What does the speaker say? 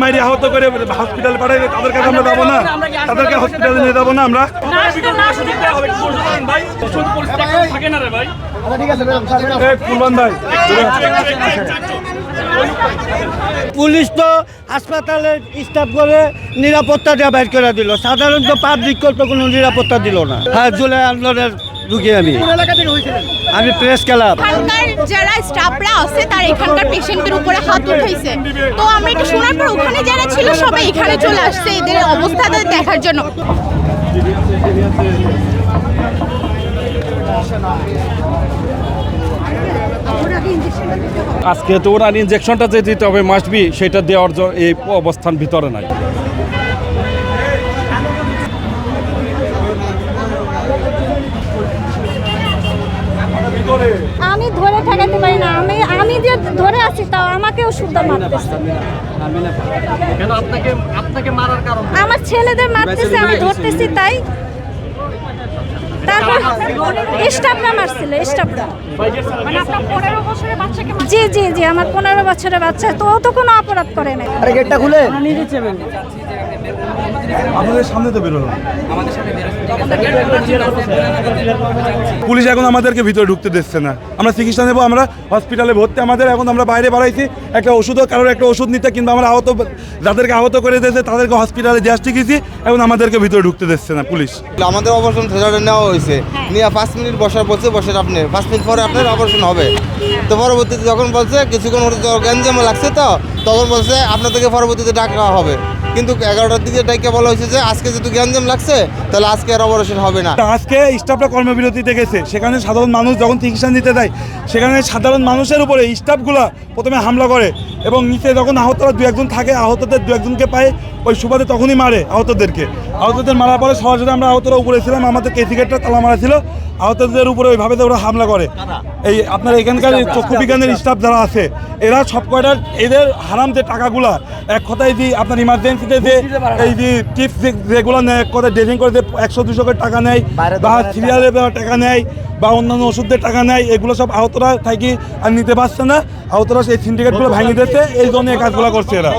মাইরি আহত করে হসপিটাল পাঠাই তাদের কাছে আমরা যাবো না, তাদেরকে হসপিটালে নিয়ে যাবো না আমরা। পুলিশ তো হাসপাতালের স্টাফ করে নিরাপত্তাটা বাইর করে দিল, সাধারণত পাবলিক তো কোনো নিরাপত্তা দিল না। হ্যাঁ, জুলাই আন্দোলনের রুগী আমি প্রেস ক্লাব। এখানকার যারা স্টাফরা আছে তার এখানকার পেশেন্টের উপরে হাত উঠাইছে, তো আমরা এটা শোনার পর ওখানে যারা ছিল সবাই এখানে চলে আসছে এদের অবস্থাটা দেখার জন্য। আজকে তো ওরা ইনজেকশনটা যে দিতে হবে মাস্ট বি, সেটা দেওয়ার এই অবস্থান ভিতরে নাই। আমি ধরে ঠেকাতে পারি না, আমি যে ধরে আছি তাও আমাকেও শুদ্ধ মারতেছে। কেন আপনাকে মারার কারণ? আমার ছেলেদের মারতেছে, আমি ধরতেছি তাই। তারপর স্টাফরা মারছিল, স্টাফরা। জি জি জি, আমার 15 বছরের বাচ্চা, তো ও তো কোনো অপরাধ করে না। আরে গেটটা খুলে আপনাদের সামনে তো বেরোলো, পুলিশ এখন আমাদেরকে ভিতরে ঢুকতে দিচ্ছে না। আমরা চিকিৎসা নেবো, আমরা হসপিটালে ভর্তি, আমাদের এখন আমরা বাইরে বাড়াইছি একটা ওষুধও, কারোর একটা ওষুধ নিতে, কিন্তু আমরা আহত যাদেরকে আহত করে দিয়েছে তাদেরকে হসপিটালে দিয়ে আসতে গেছি, এখন আমাদেরকে ভিতরে ঢুকতে দিচ্ছে না পুলিশ। আমাদের অপারেশন থিয়েটারে নেওয়া হয়েছে, নিয়ে 5 মিনিট বসার বলছে, বসেন আপনি 5 মিনিট পরে আপনার অপারেশন হবে। তো পরবর্তীতে যখন বলছে কিছুক্ষণ গ্যাঞ্জাম লাগছে, তো তখন বলছে আপনাদেরকে পরবর্তীতে ডাকা হবে, কিন্তু 11টার দিকে ডাইকে বলা হয়েছে যে আজকে যেহেতু গ্যাঞ্জাম লাগছে তাহলে আজকে আর অপারেশন হবে না। আজকে স্টাফরা কর্মবিরতিতে গেছে, সেখানে সাধারণ মানুষ যখন চিকিৎসা নিতে যায় সেখানে সাধারণ মানুষের উপরে স্টাফগুলা প্রথমে হামলা করে এবং নিচে যখন আহতরা 2-1 থাকে, আহতদের 2-1কে পায় ওই সুবাদে তখনই মারে আহতদেরকে। আহতদের মারার পরে সরাসরি আমরা আহতরা উপরে ছিলাম, আমাদের কেসি গেটটা তালা মারা ছিল, আহতদের উপরে ওইভাবে ওরা হামলা করে। এই আপনার এখানকার চক্ষু বিজ্ঞানের স্টাফ যারা আছে এরা সব কয়টার এদের হারাম যে টাকাগুলা এক কথায় যে আপনার ইমার্জেন্সিতে যে এই যে টিপস যেগুলো নেয়, এক কথায় ড্রেসিং করে যে 100-200 করে টাকা নেয় বা সিরিয়ালে টাকা নেয় বা অন্যান্য ওষুধের টাকা নেয়, এগুলো সব আহতরা থাকি আর নিতে পারছে না। আহতরা সেই সিন্ডিকেটগুলো ভাঙিয়ে দিচ্ছে, এই জন্য এই কাজগুলো করছে এরা।